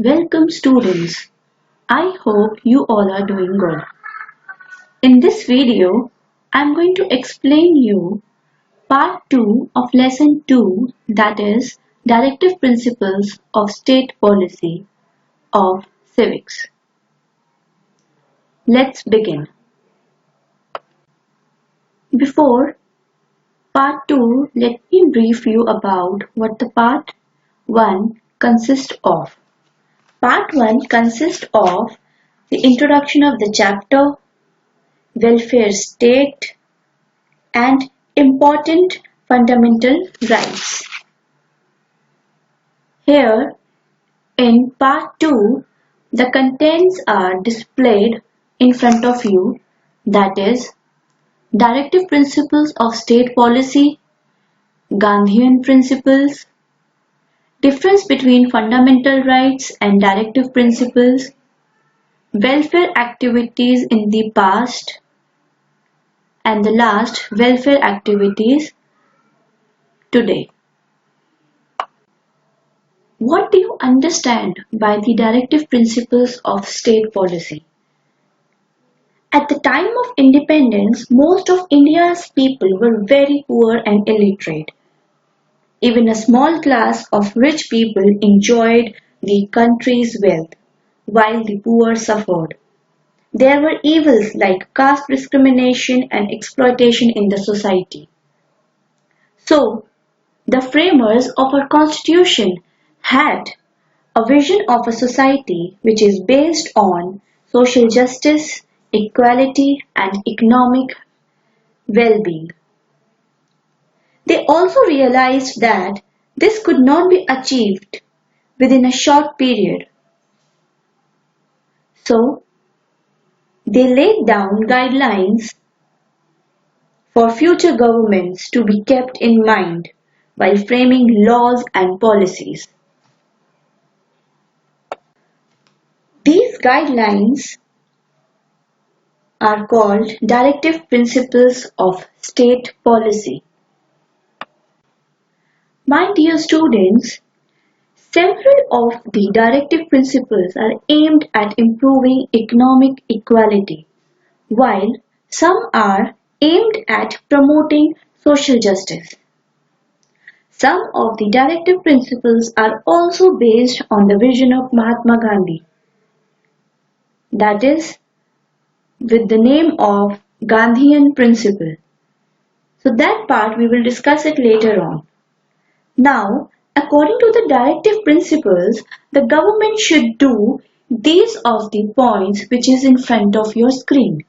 Welcome students. I hope you all are doing good. In this video, I am going to explain you part 2 of lesson 2, that is Directive Principles of State Policy of Civics. Let's begin. Before part 2, let me brief you about what the part 1 consists of. Part 1 consists of the introduction of the chapter, welfare state, and important fundamental rights. Here, in part 2, the contents are displayed in front of you, that is, Directive Principles of State Policy, Gandhian Principles, difference between fundamental rights and directive principles, welfare activities in the past, and the last, welfare activities today. What do you understand by the directive principles of state policy? At the time of independence, most of India's people were very poor and illiterate. Even a small class of rich people enjoyed the country's wealth, while the poor suffered. There were evils like caste discrimination and exploitation in the society. So, the framers of our constitution had a vision of a society which is based on social justice, equality, and economic well-being. They also realized that this could not be achieved within a short period. So, they laid down guidelines for future governments to be kept in mind while framing laws and policies. These guidelines are called Directive Principles of State Policy. My dear students, several of the directive principles are aimed at improving economic equality, while some are aimed at promoting social justice. Some of the directive principles are also based on the vision of Mahatma Gandhi, that is, with the name of Gandhian Principle. So that part we will discuss it later on. Now, according to the directive principles, the government should do these of the points which is in front of your screen.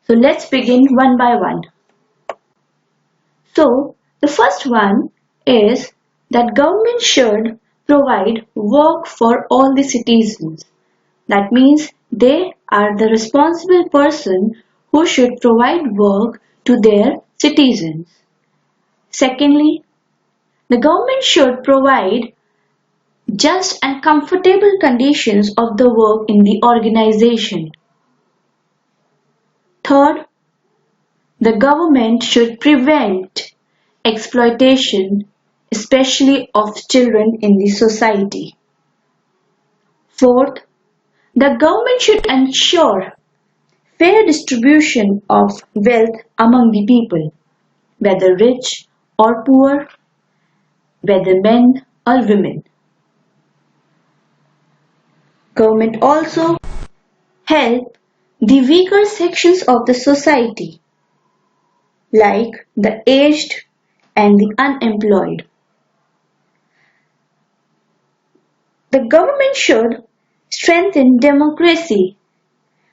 So let's begin one by one. So the first one is that government should provide work for all the citizens. That means they are the responsible person who should provide work to their citizens. Secondly, the government should provide just and comfortable conditions of the work in the organization. Third, the government should prevent exploitation, especially of children in the society. Fourth, the government should ensure fair distribution of wealth among the people, whether rich or poor, whether men or women. Government also help the weaker sections of the society, like the aged and the unemployed. The government should strengthen democracy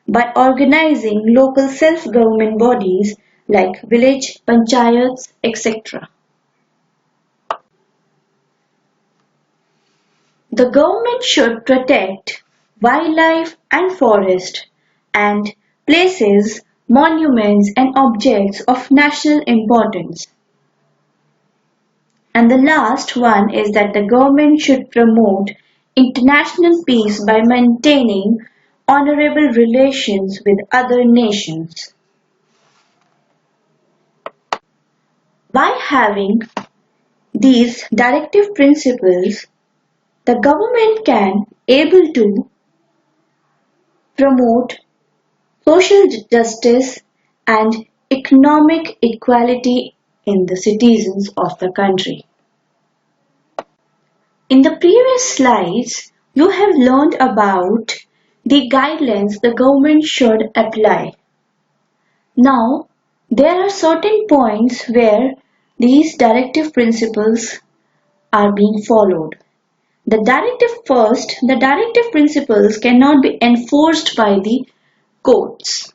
by organizing local self-government bodies like village panchayats, etc. The government should protect wildlife and forest and places, monuments and objects of national importance. And the last one is that the government should promote international peace by maintaining honorable relations with other nations. By having these directive principles, The government can able to promote social justice and economic equality in the citizens of the country. In the previous slides, you have learned about the guidelines the government should apply. Now, there are certain points where these directive principles are being followed. The directive principles cannot be enforced by the courts.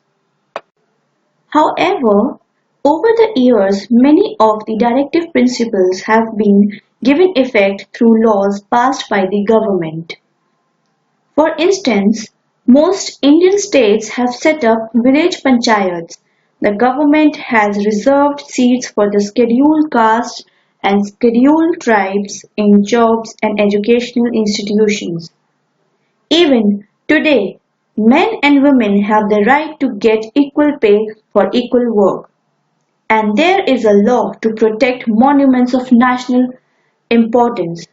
However, over the years, many of the directive principles have been given effect through laws passed by the government. For instance, most Indian states have set up village panchayats. The government has reserved seats for the scheduled castes and scheduled tribes in jobs and educational institutions. Even today, men and women have the right to get equal pay for equal work. And there is a law to protect monuments of national importance.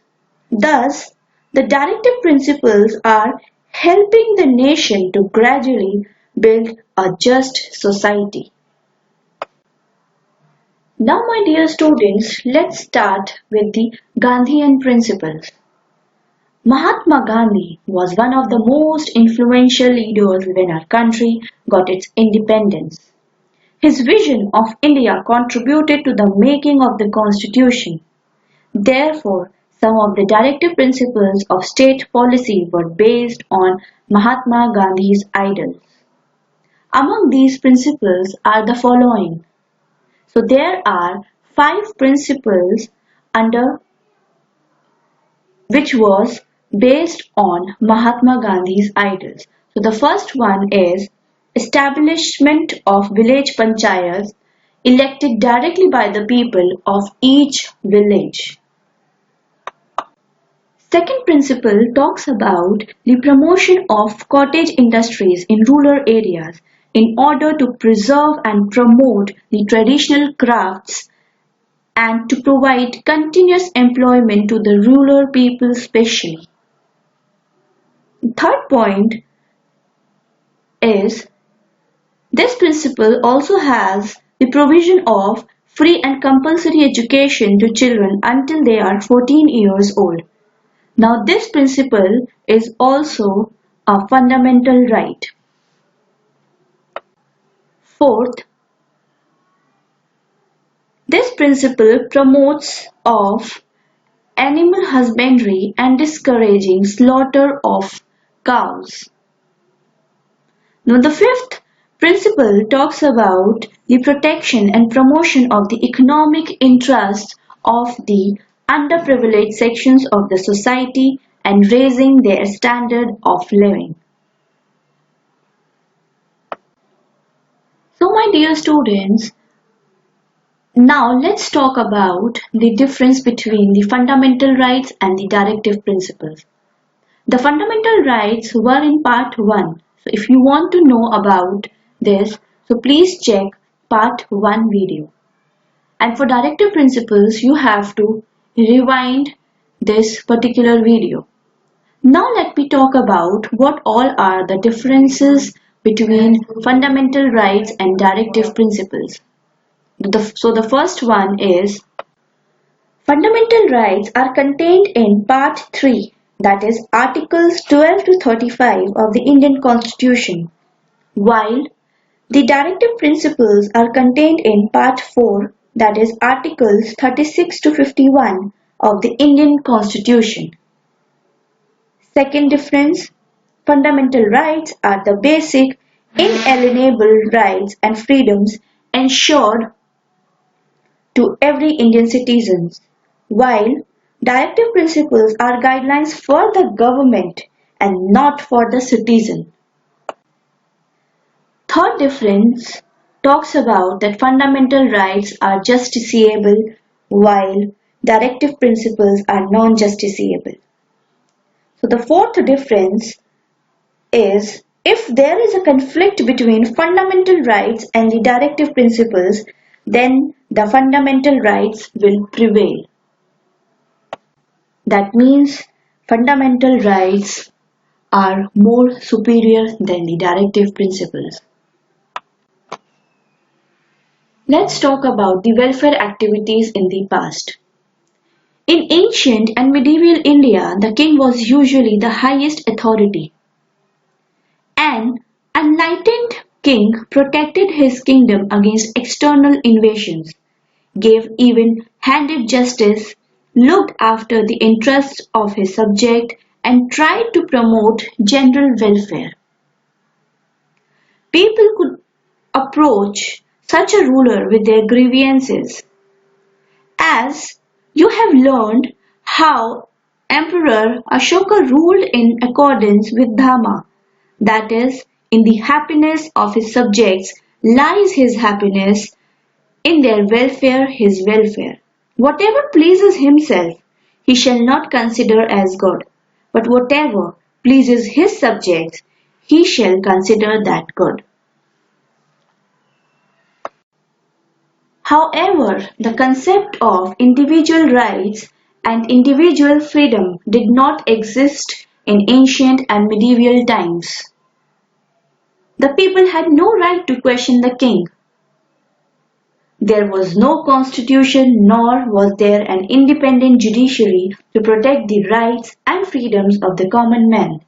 Thus, the directive principles are helping the nation to gradually build a just society. Now, my dear students, let's start with the Gandhian Principles. Mahatma Gandhi was one of the most influential leaders when our country got its independence. His vision of India contributed to the making of the Constitution. Therefore, some of the directive principles of state policy were based on Mahatma Gandhi's ideals. Among these principles are the following. So there are 5 principles under which was based on Mahatma Gandhi's ideals. So the first one is establishment of village panchayats elected directly by the people of each village. Second principle talks about the promotion of cottage industries in rural areas in order to preserve and promote the traditional crafts and to provide continuous employment to the rural people especially. Third point is this principle also has the provision of free and compulsory education to children until they are 14 years old. Now this principle is also a fundamental right. Fourth, this principle promotes of animal husbandry and discouraging slaughter of cows. Now the fifth principle talks about the protection and promotion of the economic interests of the underprivileged sections of the society and raising their standard of living. So my dear students, now let's talk about the difference between the fundamental rights and the directive principles. The fundamental rights were in part 1. So if you want to know about this, so please check part 1 video. And for directive principles, you have to rewind this particular video. Now let me talk about what all are the differences between fundamental rights and directive principles. So the first one is fundamental rights are contained in part 3, that is articles 12 to 35 of the Indian Constitution, while the directive principles are contained in part 4, that is articles 36 to 51 of the Indian Constitution. Second difference, fundamental rights are the basic inalienable rights and freedoms ensured to every Indian citizen, while directive principles are guidelines for the government and not for the citizen. Third difference talks about that fundamental rights are justiciable while directive principles are non-justiciable. So the fourth difference is if there is a conflict between fundamental rights and the directive principles, then the fundamental rights will prevail. That means fundamental rights are more superior than the directive principles. Let's talk about the welfare activities in the past. In ancient and medieval India, the king was usually the highest authority. An enlightened king protected his kingdom against external invasions, gave even-handed justice, looked after the interests of his subjects, and tried to promote general welfare. People could approach such a ruler with their grievances. As you have learned how Emperor Ashoka ruled in accordance with Dharma, that is, in the happiness of his subjects lies his happiness, in their welfare his welfare. Whatever pleases himself he shall not consider as good, but whatever pleases his subjects he shall consider that good. However, the concept of individual rights and individual freedom did not exist in ancient and medieval times. The people had no right to question the king. There was no constitution nor was there an independent judiciary to protect the rights and freedoms of the common man.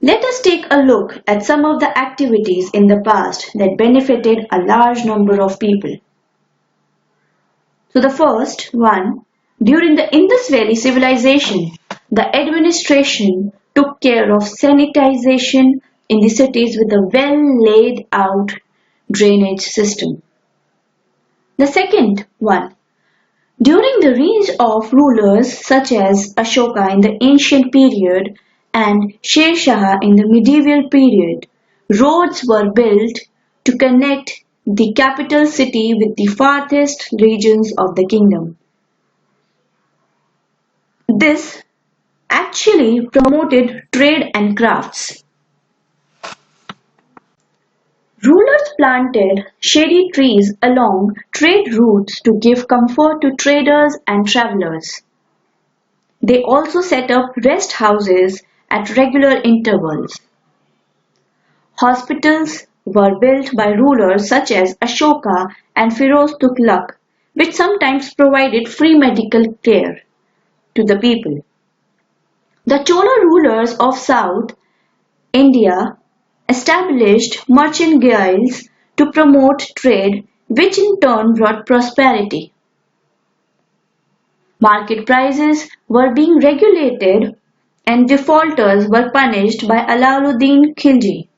Let us take a look at some of the activities in the past that benefited a large number of people. So the first one, during the Indus Valley civilization, the administration took care of sanitization in the cities with a well laid out drainage system. The second one, during the reign of rulers such as Ashoka in the ancient period and Sher Shah in the medieval period, roads were built to connect the capital city with the farthest regions of the kingdom. This actually promoted trade and crafts. Rulers planted shady trees along trade routes to give comfort to traders and travelers. They also set up rest houses at regular intervals. Hospitals were built by rulers such as Ashoka and Firoz Tughlaq, which sometimes provided free medical care to the people. The Chola rulers of South India established merchant guilds to promote trade, which in turn brought prosperity. Market prices were being regulated and defaulters were punished by Alauddin Khilji.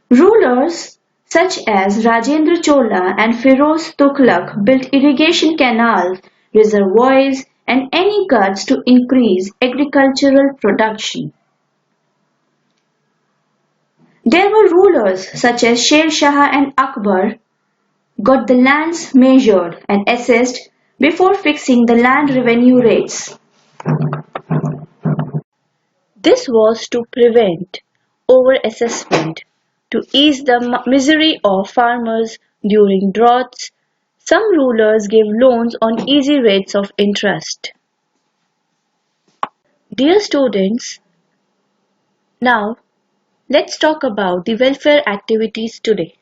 Rulers such as Rajendra Chola and Firoz Tughlaq built irrigation canals, reservoirs, and any cuts to increase agricultural production. There were rulers such as Sher Shah and Akbar got the lands measured and assessed before fixing the land revenue rates. This was to prevent overassessment, to ease the misery of farmers during droughts. Some rulers gave loans on easy rates of interest. Dear students, now let's talk about the welfare activities today.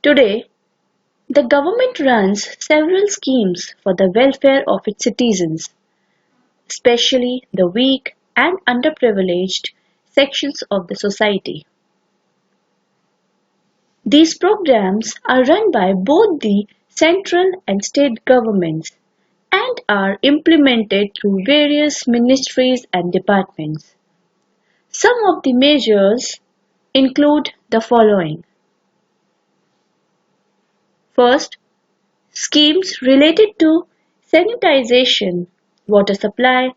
Today, the government runs several schemes for the welfare of its citizens, especially the weak and underprivileged sections of the society. These programs are run by both the central and state governments and are implemented through various ministries and departments. Some of the measures include the following. First, schemes related to sanitization, water supply,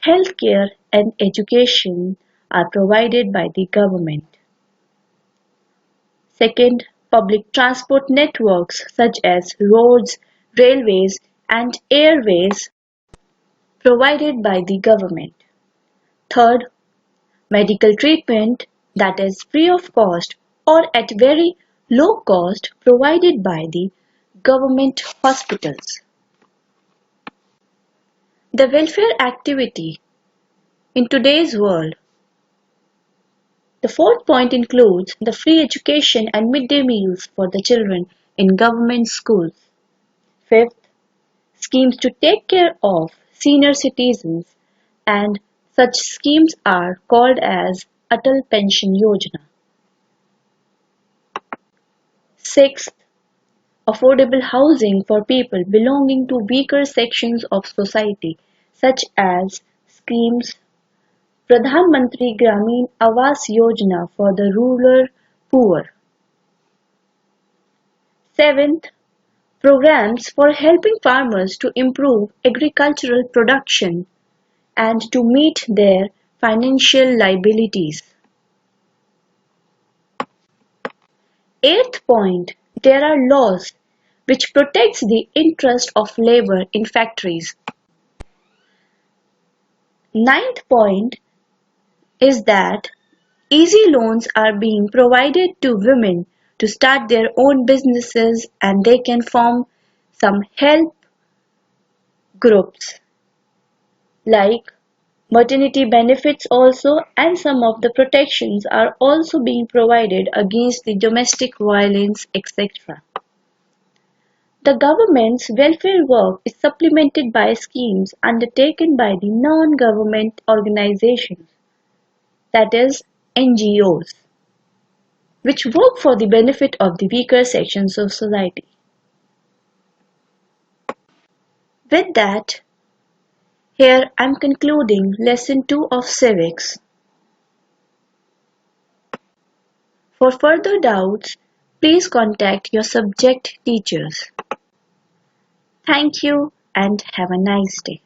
healthcare, and education are provided by the government. Second, public transport networks such as roads, railways, and airways provided by the government. Third, medical treatment that is free of cost or at very low cost provided by the government hospitals. The welfare activity in today's world. The fourth point includes the free education and midday meals for the children in government schools. Fifth, schemes to take care of senior citizens, and such schemes are called as Atal Pension Yojana. Sixth, affordable housing for people belonging to weaker sections of society, such as schemes Pradhan Mantri Gramin Awas Yojana for the rural poor. Seventh, programs for helping farmers to improve agricultural production and to meet their financial liabilities. Eighth point, there are laws which protects the interest of labor in factories. Ninth point is that easy loans are being provided to women to start their own businesses, and they can form some help groups like maternity benefits also, and some of the protections are also being provided against the domestic violence, etc. The government's welfare work is supplemented by schemes undertaken by the non-government organizations, that is NGOs, which work for the benefit of the weaker sections of society. With that, here I am concluding Lesson 2 of Civics. For further doubts, please contact your subject teachers. Thank you and have a nice day.